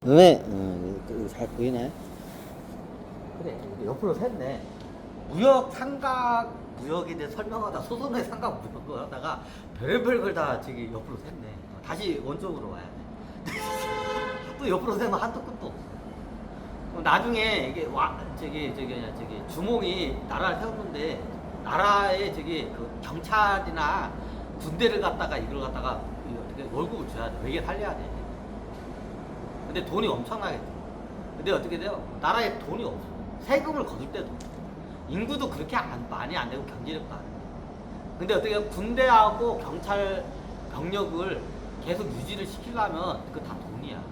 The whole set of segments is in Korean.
왜? 잘 보이네. 그래, 옆으로 샜네. 무역 삼각 무역에 대해 설명하다 소송의 삼각 무역을 하다가 별별 걸 다 저기 옆으로 샜네. 다시 원쪽으로 와야 돼. 또 옆으로 세면 한도 끝도 없어. 나중에 이게 저기 주몽이 나라를 세웠는데 나라에 저기 그 경찰이나 군대를 갖다가 이걸 갖다가 어떻게 월급을 줘야 돼. 외계 살려야 돼. 근데 돈이 엄청나게 돼. 근데 어떻게 돼요? 나라에 돈이 없어. 세금을 거둘 때도 없어. 인구도 그렇게 많이 안 되고 경제력도 안 돼. 근데 어떻게 해요? 군대하고 경찰 병력을 계속 유지를 시키려면 그거 다 돈이야.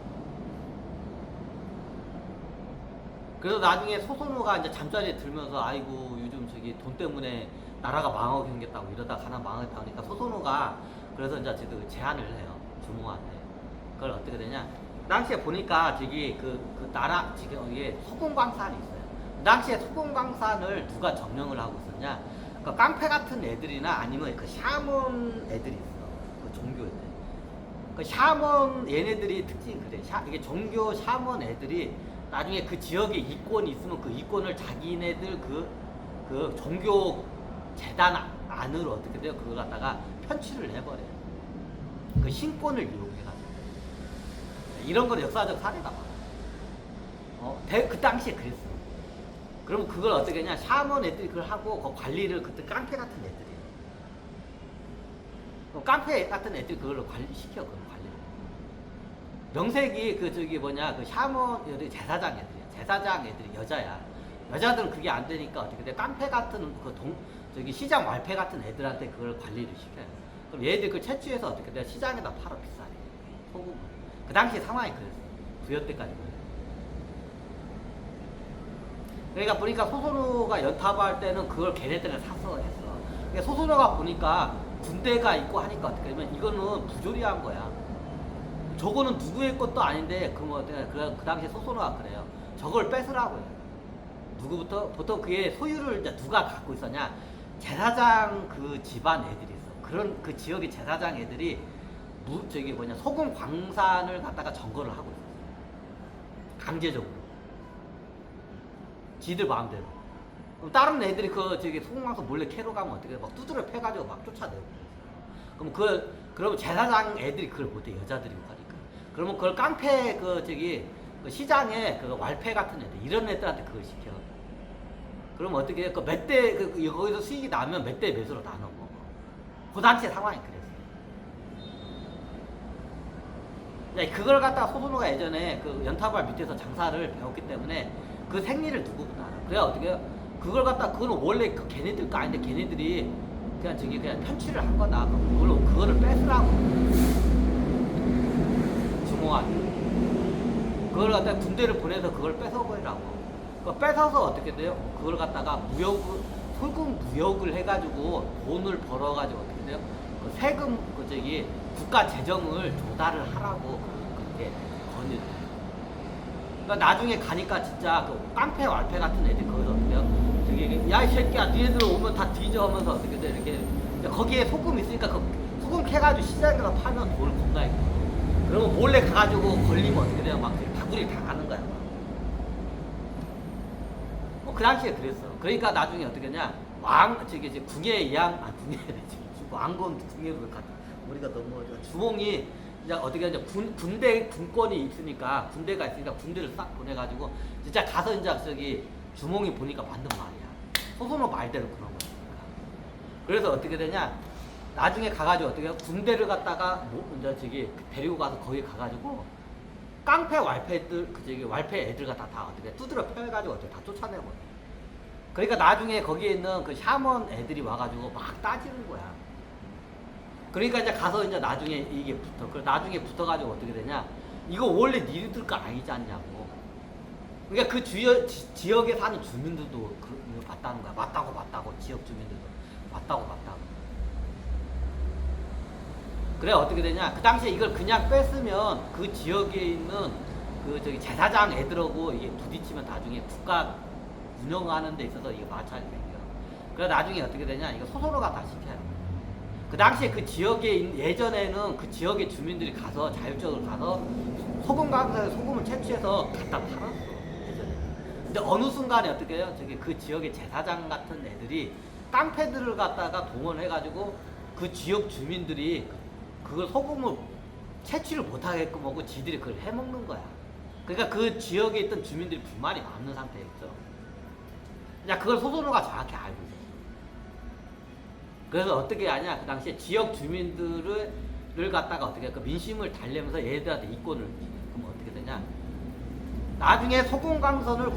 그래서 나중에 소선호가 이제 잠자리에 들면서 아이고 요즘 저기 돈 때문에 나라가 망하게 생겼다고 이러다가 하나 망하겠다 하니까 소선호가 그래서 이제 제안을 해요. 주몽한테. 그걸 어떻게 되냐? 그 당시에 보니까 저기 그 나라 지금 이게 소금광산이 있어요. 그 당시에 소금광산을 누가 점령을 하고 있었냐? 그 깡패 같은 애들이나 아니면 그 샤먼 애들이 있어. 그 종교 애들. 그 샤먼 얘네들이 특징이 그래. 이게 종교 샤먼 애들이 나중에 그 지역에 이권이 있으면 그 이권을 자기네들 그 종교 재단 안으로 어떻게 돼요? 그걸 갖다가 편취를 해버려요. 그 신권을 이용해가지고. 이런 거는 역사적 사례가 많아. 그 당시에 그랬어. 그러면 그걸 어떻게 했냐? 샤먼 애들이 그걸 하고 그 관리를 그때 깡패 같은 애들이에요. 깡패 같은 애들이 그걸 관리시켜, 그걸 관리를. 명색이 그 샤먼 애들이 제사장 애들이야. 제사장 애들이 여자야. 여자들은 그게 안 되니까 어떻게 돼? 깡패 같은 시장 말패 같은 애들한테 그걸 관리를 시켜요. 그럼 얘들 그 채취해서 어떻게 돼? 시장에다 팔아 비싸게. 소금을. 그 당시 상황이 그랬어. 부여 때까지. 그러니까 보니까 소선호가 연탑할 때는 그걸 걔네들은 사서 했어. 그러니까 소선호가 보니까 군대가 있고 하니까 어떻게 되면 이거는 부조리한 거야. 저거는 누구의 것도 아닌데 그 당시에 소선호가 그래요. 저걸 뺏으라고요. 누구부터? 보통 그의 소유를 이제 누가 갖고 있었냐? 제사장 그 집안 애들이 있어. 그런 그 지역의 제사장 애들이 소금 광산을 갖다가 점거를 하고 있었어. 강제적으로. 지들 마음대로. 그럼 다른 애들이 소금 광산 몰래 캐러 가면 어떻게 해? 막 두드려 패가지고 막 쫓아내고. 그러면 제사장 애들이 그걸 못해. 여자들이 하니까. 그러면 그걸 깡패 그 시장에 그 왈패 같은 애들, 이런 애들한테 그걸 시켜. 그러면 어떻게 해? 거기서 수익이 나면 몇 대 몇으로 나눠 먹어. 그 당시의 상황이 그랬어. 그걸 갖다가 소선호가 예전에 그 연타발 밑에서 장사를 배웠기 때문에 그 생리를 누구보다 알아. 그래야 어떻게 해요? 그걸 갖다 그거는 원래 그 걔네들 거 아닌데 걔네들이 그냥 편취를 한 거다. 그거를 뺏으라고. 주몽한테. 그걸 갖다가 군대를 보내서 그걸 뺏어버리라고. 그거 뺏어서 어떻게 돼요? 그걸 갖다가 소금 무역을 해가지고 돈을 벌어가지고 어떻게 돼요? 그 세금 국가 재정을 조달을 하라고 그렇게 권유. 그러니까 나중에 가니까 진짜 그 깡패 왈패 같은 애들 거기서 어떻게 해요? 야 이 새끼야, 니네들 오면 다 뒤져 하면서 어떻게 돼? 이렇게 거기에 소금 있으니까 그 소금 캐가지고 시장에서 팔면 돈을 겁나게. 그러면 몰래 가가지고 걸리면 어떻게 돼요? 막 다구리 당하는 거야. 그 당시에 그랬어. 그러니까 나중에 어떻게 했냐? 궁예 왕건 궁예로 갔다. 우리가 너무 주몽이 이제 어떻게 하냐? 군권이 있으니까 군대를 싹 보내가지고 진짜 가서 이제 주몽이 보니까 맞는 말이야. 소선호 말대로 그런 거니까. 그래서 어떻게 되냐? 나중에 가가지고 어떻게 군대를 갖다가 데리고 가서 거기 가가지고 깡패 왈패들 왈패 애들 다 어떻게 두드려 패가지고 어떻게 다 쫓아내고. 그러니까 나중에 거기에 있는 그 샤먼 애들이 와가지고 막 따지는 거야. 그러니까 이제 가서 이제 나중에 이게 나중에 붙어가지고 어떻게 되냐? 이거 원래 니들 거 아니지 않냐고. 그러니까 그 지역에 사는 주민들도 맞다는 거야. 맞다고 지역 주민들도 맞다고. 그래 어떻게 되냐? 그 당시에 이걸 그냥 뺐으면 그 지역에 있는 제사장 애들하고 이게 부딪히면 나중에 국가 운영하는 데 있어서 이게 마찰이 생겨. 그래 나중에 어떻게 되냐? 이거 소선호가 다 시켜요. 그 당시에 그 지역에 예전에는 그 지역의 주민들이 가서 자율적으로 가서 소금 강사에 소금을 채취해서 갖다 팔았어 예전에. 근데 어느 순간에 어떻게 해요? 저기 그 지역의 제사장 같은 애들이 깡패들을 갖다가 동원해가지고 그 지역 주민들이 그걸 소금을 채취를 못하게끔 하고 지들이 그걸 해먹는 거야. 그러니까 그 지역에 있던 주민들이 불만이 많은 상태였죠. 야, 그걸 소선호가 정확히 알고 있었어. 그래서 어떻게 하냐? 그 당시에 지역 주민들을 갖다가 어떻게 그 민심을 달래면서 얘들한테 이권을 주냐. 그럼 어떻게 되냐? 나중에 소금강선을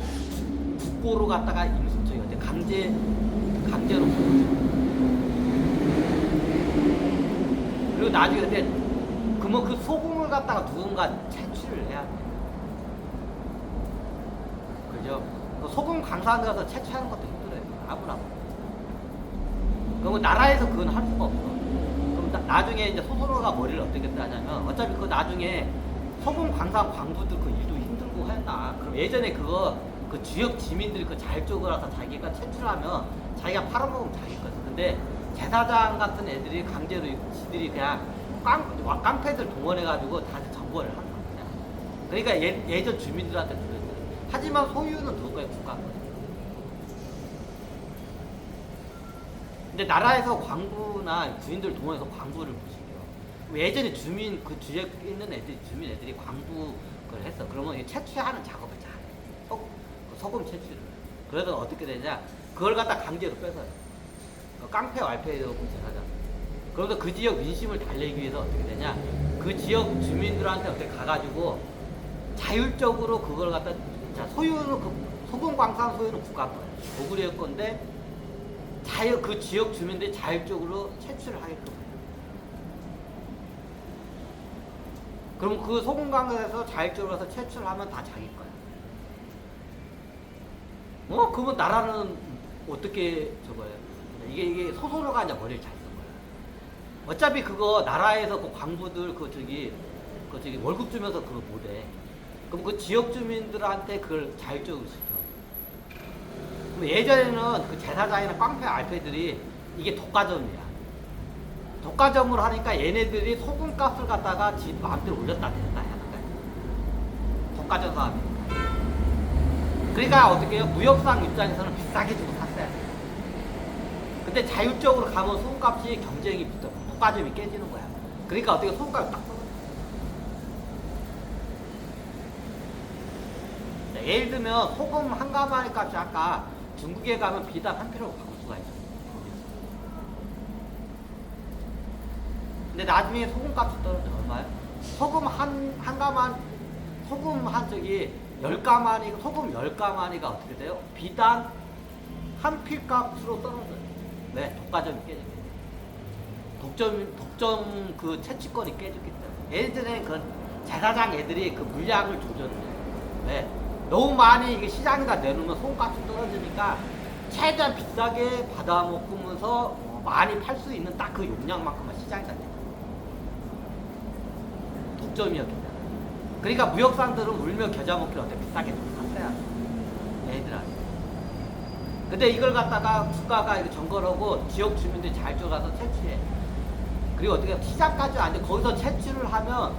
국고로 갖다가 저기 어때 강제로 보여줘. 그리고 나중에 근데 그러면 그 소금을 갖다가 누군가 채취를 해야 돼. 그죠? 소금 강사하는 가서 채취하는 것도 힘들어요. 아무나. 그러면 나라에서 그건 할 수가 없어. 그럼 나중에 이제 소선호가 머리를 어떻게 하냐면 어차피 그 나중에 소금 강사 광부들 그 일도 힘들고 한다. 그럼 예전에 그거 그 지역 지민들이 그 잘 쪼그라서 자기가 채취하면 자기가 팔아먹으면 자기 거지. 근데 제사장 같은 애들이 강제로 지들이 그냥 깡패들 동원해가지고 다시 정벌을 한 거야. 그러니까 예전 주민들한테 그랬어요. 하지만 소유는 누구의 국가 거야. 근데 나라에서 광부나 부인들 동원해서 광부를 못 시켜. 예전에 주민 그 지역에 있는 애들이 주민 애들이 광부를 했어. 그러면 채취하는 작업을 잘해. 소금 채취를. 그래서 어떻게 되냐? 그걸 갖다 강제로 뺏어요. 깡패 왈패였고 제사장. 그러면서 그 지역 민심을 달래기 위해서 어떻게 되냐? 그 지역 주민들한테 어떻게 가가지고 자율적으로 그걸 갖다 자 소유는 그 소금 광산 소유는 국가 거예요. 고구려 건데 그 지역 주민들이 자율적으로 채취를 하게끔 해요. 그럼 그 소금 광산에서 자율적으로 해서 채취를 하면 다 자기 거야. 그러면 나라는 어떻게 저거예요? 이게 소선호가 이제 머리를 잘 쓴 거야. 어차피 그거 나라에서 그 광부들 그 저기 월급 주면서 그거 못해. 그럼 그 지역 주민들한테 그걸 자율적으로 시켜. 그럼 예전에는 그 제사장이나 깡패 알패들이 이게 독과점이야. 독과점으로 하니까 얘네들이 소금값을 갖다가 지 마음대로 올렸다 내렸다 하는 거야. 독과점 사업이니까. 그러니까 어떻게 해요? 무역상 입장에서는 비싸게 주고 샀어야 돼. 근데 자율적으로 가면 소금값이 경쟁이 붙어. 독과점이 깨지는 거야. 그러니까 어떻게 소금값이 딱 떨어져. 예를 들면 소금 한 가마니 값이 아까 중국에 가면 비단 한 킬로로 바꿀 수가 있어. 근데 나중에 소금 값이 떨어져. 얼마요? 소금 한 가만, 소금 한 저기 10가마니, 소금 10가마니가 어떻게 돼요? 비단 한 필값으로 떨어져요. 왜? 독과점이 깨지기 때문에. 독점 그 채취권이 깨졌기 때문에. 예전에 그 제사장 애들이 그 물량을 조절을 해요. 왜? 너무 많이 이게 시장에다 내놓으면 소금값이 떨어지니까 최대한 비싸게 받아먹으면서 많이 팔 수 있는 딱 그 용량만큼만 시장에다 내요. 독점이었기 때문에. 그러니까 무역상들은 울며 겨자 먹기를 어때 비싸게 샀어야 돼. 얘들한테. 근데 이걸 갖다가 국가가 이거 점거하고 지역 주민들이 잘 쪼가서 채취해. 그리고 어떻게 시장까지 안 돼. 거기서 채취를 하면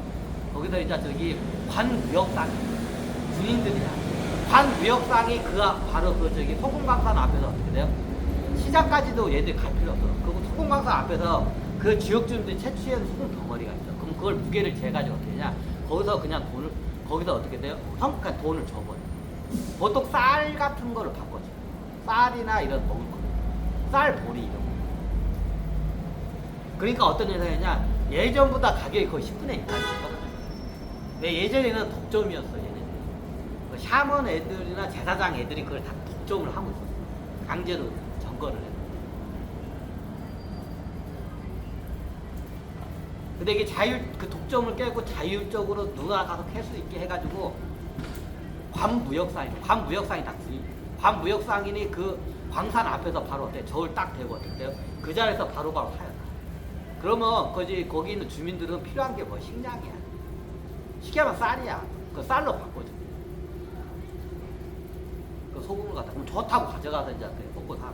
거기서 이제 저기 관무역상 군인들이야. 관무역상이 바로 그 저기 소금광산 앞에서 어떻게 돼요? 시장까지도 얘들이 갈 필요 없어. 그리고 소금광산 앞에서 그 지역 주민들이 채취한 소금 덩어리가 있어. 그럼 그걸 무게를 재가지고 어떻게 되냐? 거기서 그냥 거기서 어떻게 돼요? 그냥 돈을 줘버려. 보통 쌀 같은 거를 바꿔줘. 쌀이나 이런 먹을 거. 쌀, 보리 이런 거. 그러니까 어떤 현상이냐? 예전보다 가격이 거의 10분의 1까지 떨어져. 근데 예전에는 독점이었어, 얘네들. 샤먼 애들이나 제사장 애들이 그걸 다 독점을 하고 있었어. 강제로 점거를 해. 근데 이게 그 독점을 깨고 자율적으로 누가 가서 캘 수 있게 해가지고 관무역상이 딱 관무역상인이 그 광산 앞에서 바로 어때? 저울 딱 대고 어때요? 그 자리에서 바로바로 사요. 그러면 거기 있는 주민들은 필요한 게 뭐? 식량이야. 쉽게 하면 쌀이야. 그 쌀로 바꿔줘. 그 소금을 갖다 그럼 좋다고 가져가서 이제 먹고 사.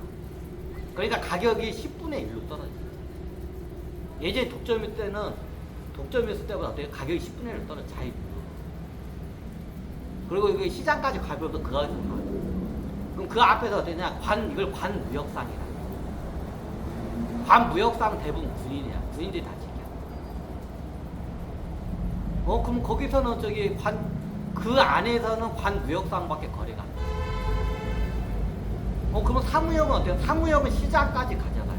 그러니까 가격이 10분의 1로 떨어져. 예전에 독점일 때는 독점이었을 때보다 어때요? 가격이 10분의 1로 떨어져. 그리고 이게 시장까지 가면서 그 가격에서 사. 그럼 그 앞에서 어떠냐? 이걸 관무역상이라. 관무역상 대부분 군인이야. 군인들이 다 지켜. 그럼 거기서는 그 안에서는 관무역상밖에 거래가 안 돼. 그럼 사무역은 어때요? 사무역은 시장까지 가져가요.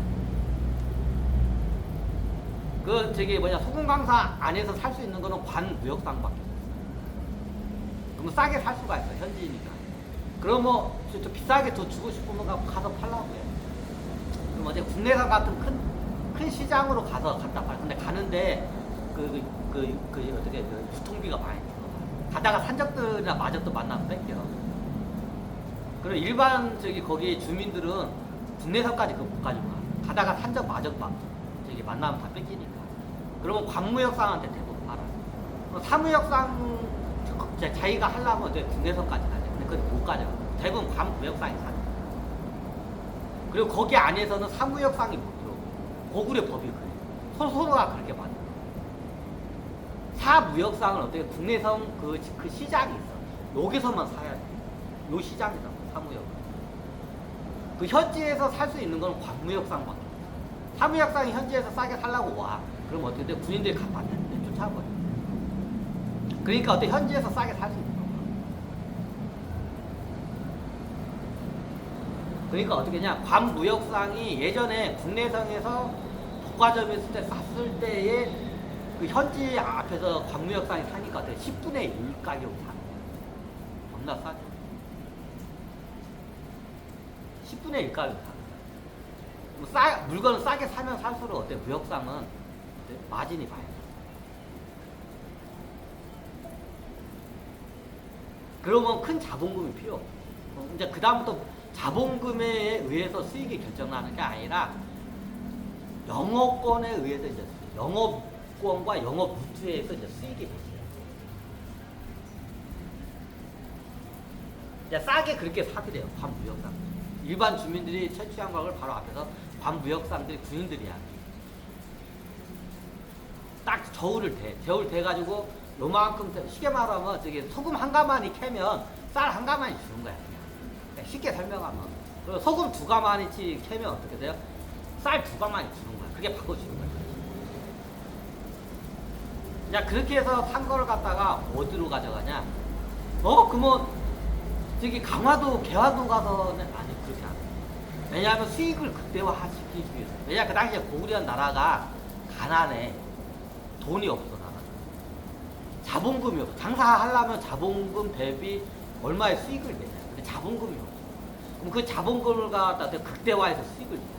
소금강사 안에서 살 수 있는 거는 관무역상밖에 없어요. 그럼 싸게 살 수가 있어요. 현지이니까. 그럼 좀 비싸게 더 주고 싶으면 가서 팔라고 해요. 그럼 어제 국내산 같은 큰 시장으로 갖다 팔아요. 근데 가는데 어떻게 유통비가 많이 들어. 가다가 산적들이나 마적도 만나면 뺏겨. 그리고 일반 거기 주민들은 국내산까지 그거 못 가지고 가. 가다가 산적 마적 만나면 다 뺏기니까. 그러면 관무역상한테 대부분 팔아요. 사무역상 자기가 하려면 국내선까지 가죠. 근데 그걸 못 가져가. 대부분 관무역상이 사죠. 그리고 거기 안에서는 사무역상이 못 들어오고. 고구려 법이 그래요. 서로가 그렇게 만들어. 사무역상은 어떻게 국내선 그 시장이 있어. 여기서만 사야 돼. 요 시장이다. 사무역. 그 현지에서 살 수 있는 건 관무역상밖에 없어. 사무역상이 현지에서 싸게 살라고 와. 그럼 어떻게 돼? 군인들이 봤는데 쫓아버려. 그러니까 어떻게 현지에서 싸게 살 수 있는 거야. 그러니까 어떻게 했냐? 관무역상이 예전에 국내선에서 독과점에 있을 때 쌌을 때에 그 현지 앞에서 관무역상이 사니까 어떻게 10분의 1 가격으로 사는 거야. 겁나 싸죠. 10분의 1 가격으로 사는 거야. 물건을 싸게 사면 살수록 어때? 무역상은 어때? 마진이 많이 나. 그러면 큰 자본금이 필요 없어. 이제 그다음부터 자본금에 의해서 수익이 결정나는 게 아니라 영업권에 의해서 이제 영업권과 영업 루트에서 이제 수익이 발생해요. 이제 싸게 그렇게 사게 돼요. 관무역상. 일반 주민들이 채취한 것을 바로 앞에서 관무역상들이 군인들이야. 딱 저울을 대가지고 요만큼 쉽게 말하면 소금 한 가마니 캐면 쌀 한 가마니 주는 거야. 그냥 쉽게 설명하면. 그리고 소금 2가마니치 캐면 어떻게 돼요? 쌀 2가마니 주는 거야. 그게 바꿔주는 거야. 야, 그렇게 해서 산 거를 갖다가 어디로 가져가냐? 그러면 강화도, 개화도 가서는 아니, 그렇게 안 해. 왜냐하면 수익을 극대화시키기 위해서. 왜냐, 그 당시에 고구려 나라가 가난해. 돈이 없어, 나라. 자본금이 없어. 장사하려면 자본금 대비 얼마의 수익을 내냐. 근데 자본금이 없어. 그럼 그 자본금을 갖다 극대화해서 수익을 내냐.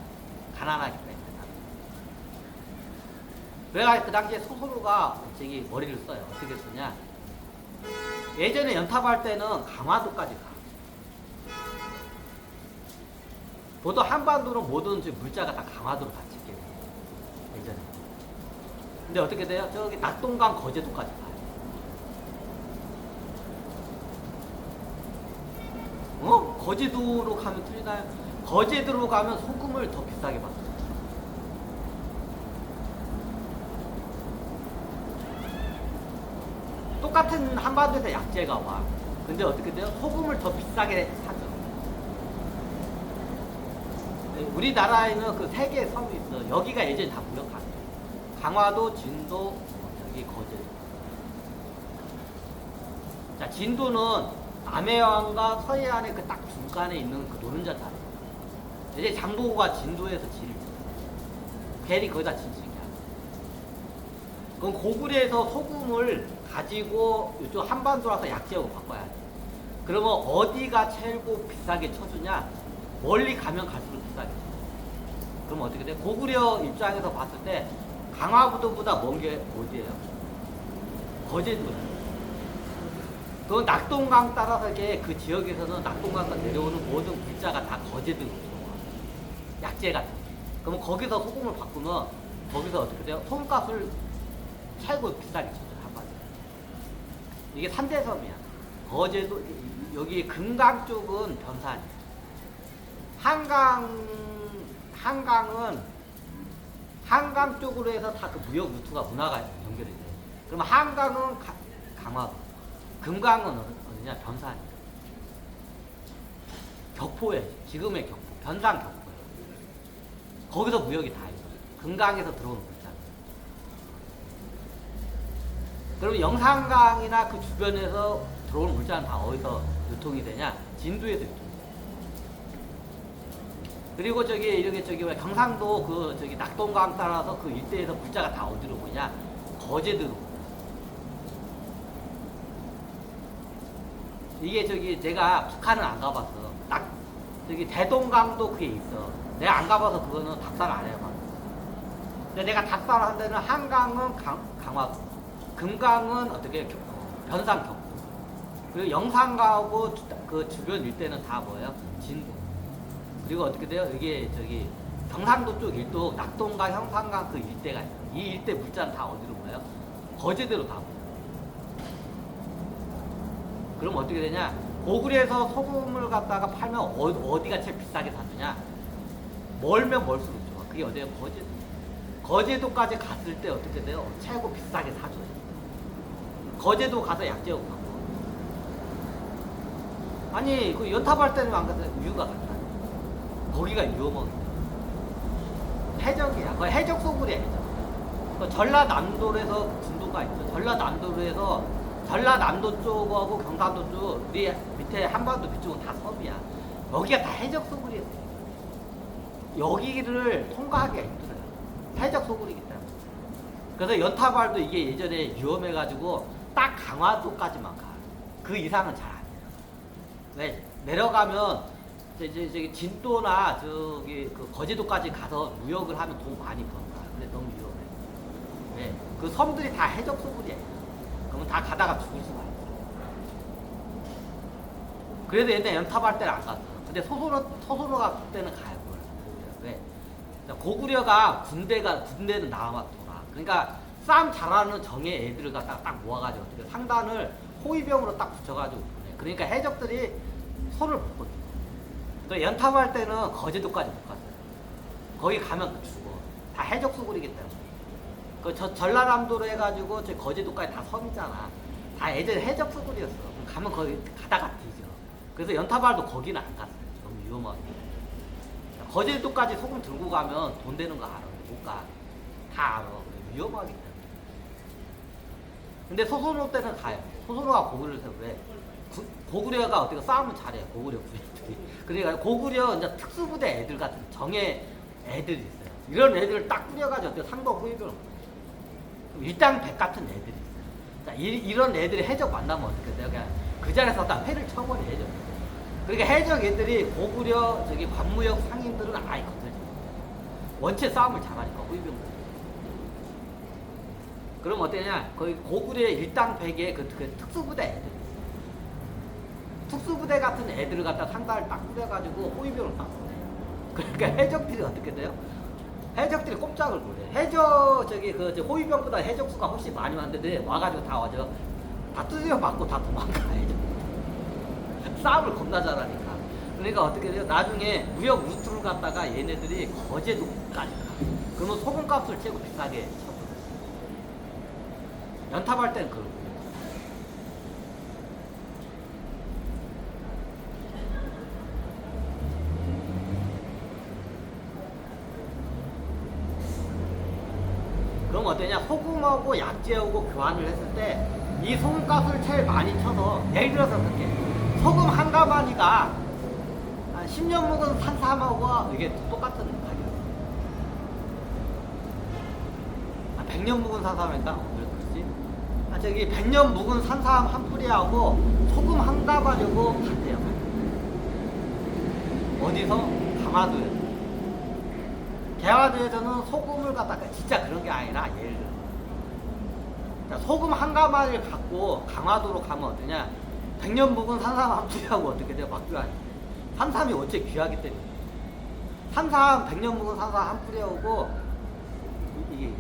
가난하기 때문에. 그래가 그 당시에 소선우가 머리를 써요. 어떻게 쓰냐. 예전에 연탑할 때는 강화도까지 가. 보통 한반도는 모든 물자가 다 강화도로 다 찍게 돼요. 예전에. 근데 어떻게 돼요? 저기 낙동강 거제도까지 가요. 거제도로 가면 틀리나요? 거제도로 가면 소금을 더 비싸게 받아요. 똑같은 한반도에서 약재가 와. 근데 어떻게 돼요? 소금을 더 비싸게 사죠. 우리나라에는 그 3개의 섬이 있어. 여기가 예전에 다 무역하는 거예요. 강화도, 진도, 여기 거제도. 자, 진도는 남해안과 서해안의 그 딱 중간에 있는 그 노른자 자리. 이제 장보고가 진도에서 진을 괜히 거기다 진쓰게 하죠. 그럼 고구려에서 소금을 가지고 이쪽 한반도 와서 약재하고 바꿔야 돼. 그러면 어디가 최고 비싸게 쳐주냐? 멀리 가면 갈수록 비싸게 쳐. 그럼 어떻게 돼? 고구려 입장에서 봤을 때 강화도보다 먼 게 어디예요? 거제도예요. 그 낙동강 따라서 그 지역에서는 낙동강가 내려오는 모든 물자가 다 거제도로 들어와. 약재 같은. 그러면 거기서 소금을 바꾸면 거기서 어떻게 돼요? 소금값을 최고 비싸게 쳐줘요. 이게 3대 섬이야. 거제도, 여기 금강 쪽은 변산이야. 한강 쪽으로 해서 다 그 무역 루트가 문화가 연결이 돼. 그럼 한강은 강화도, 금강은 어디? 어디냐? 변산이에요. 격포예요. 지금의 격포. 변산 격포예요. 거기서 무역이 다 있어요. 금강에서 들어오는 물자. 그러면 영산강이나 그 주변에서 들어오는 물자는 다 어디서 유통이 되냐? 진도에서 유통이 돼요. 그리고 저기 이렇게 저기 왜 경상도 그 저기 낙동강 따라서 그 일대에서 물자가 다 어디로 오냐? 거제도로. 이게 저기 내가 북한은 안 가봤어. 저기 대동강도 그게 있어. 내가 안 가봐서 그거는 답사를 안 해봐. 근데 내가 답사를 한 데는 한강은 강화도, 금강은 어떻게 변산 격포. 그리고 영산강하고 그 주변 일대는 다 뭐예요? 진도. 그리고 어떻게 돼요? 이게 저기 경상도 쪽 일도 낙동강, 형산강 그 일대가 있어요. 이 일대 물자는 다 어디로 모여요? 거제도로 다 모여요. 그럼 어떻게 되냐? 고구려에서 소금을 갖다가 팔면 어디가 제일 비싸게 사주냐? 멀면 멀수록 좋아. 그게 어디야? 거제도. 거제도까지 갔을 때 어떻게 돼요? 최고 비싸게 사줘요. 거제도 가서 약재하고 가고. 아니, 그 연탑할 때는 안 갔어요. 우유가 갔다. 거기가 위험하거든. 해적이야. 그 해적 소굴이야, 해적. 그 전라남도에서 군도가 있죠. 전라남도 쪽하고 경상도 쪽, 우리 밑에 한반도 밑쪽은 다 섬이야. 여기가 다 해적 소굴이에요. 여기를 통과하기가 힘들어요. 해적 소굴이기 때문에. 그래서 연타발도 이게 예전에 위험해가지고 딱 강화도까지만 가. 그 이상은 잘 안 해요. 왜? 내려가면 저기 진도나 저기 그 거제도까지 가서 무역을 하면 돈 많이 번다. 근데 너무 위험해. 왜? 그 섬들이 다 해적 소굴이에요. 그러면 다 가다가 죽을 수가 있어. 그래도 옛날에 연탑할 때는 안 갔어. 근데 소소로 갈 때는 가요. 왜? 고구려가 군대는 나와만 돌아. 그러니까 싸움 잘하는 정예 애들을 갖다가 딱 모아가지고 어떻게 상단을 호위병으로 딱 붙여가지고 보내. 그러니까 해적들이 손을 못 건져. 또 연탑할 때는 거제도까지 못 갔어요. 거기 가면 죽어. 다 해적 수굴이기 때문에. 그 전라남도로 해가지고 저 거제도까지 다 섬이잖아. 다 예전에 해적 수굴이었어. 가면 거기 가다가 뒤져. 그래서 연타발도 거기는 안 갔어요. 너무 위험하게. 거제도까지 소금 들고 가면 돈 되는 거 알아. 못 가. 다 알아. 위험하기 때문에. 근데 소선호 때는 가요. 소선호가 고구려를 세워. 왜? 고구려가 어떻게 싸움을 잘해요. 고구려 부대들이. 그러니까 고구려 이제 특수부대 애들 같은 정예 애들이 있어요. 이런 애들을 딱 꾸려가지고 어떻게 상도 후위병을 일당백 같은 애들이 있어요. 자, 이런 애들이 해적 만나면 어떻게 돼요? 그냥 그 자리에서 다 회를 쳐버려, 해적. 그러니까 해적 애들이 고구려 저기 관무역 상인들은 아예 건들지. 원체 싸움을 잘하니까 후위병들. 그럼 어떠냐? 거기 고구려의 일당백의 그 특수부대 애들. 특수부대 같은 애들을 갖다 상단을 딱 꾸려가지고 호위병을 딱 보내. 그러니까 해적들이 어떻게 돼요? 해적들이 꼼짝을 못해. 호위병보다 해적수가 훨씬 많이 왔는데 와가지고 다 와죠. 다 두드려 맞고 다 도망가. 해적. 싸움을 겁나 잘하니까. 그러니까 어떻게 돼요? 나중에 무역 루트를 갖다가 얘네들이 거제도까지 가. 그러면 소금값을 최고 비싸게 쳐줘. 연탑할 때는 그러고. 그럼 어떠냐? 소금하고 약재하고 교환을 했을 때 이 소금값을 제일 많이 쳐서 예를 들어서 그렇게 소금 한 가마니가 한 10년 묵은 산삼하고 이게 똑같은 가격. 100년 묵은 산삼인가? 그렇지? 저기 100년 묵은 산삼 한 뿌리하고 소금 한 가마려고 판대요. 어디서? 강화도에서. 개화도에서는 소금을 갖다가 진짜 그런 게 아니라 예를 들어 소금 한 가마를 갖고 강화도로 가면 어떠냐? 100년 묵은 산삼 한 뿌리하고 어떻게 돼요? 막교환이. 산삼이 어째 귀하기 때문에. 산삼 100년 묵은 산삼 한 뿌리하고 이게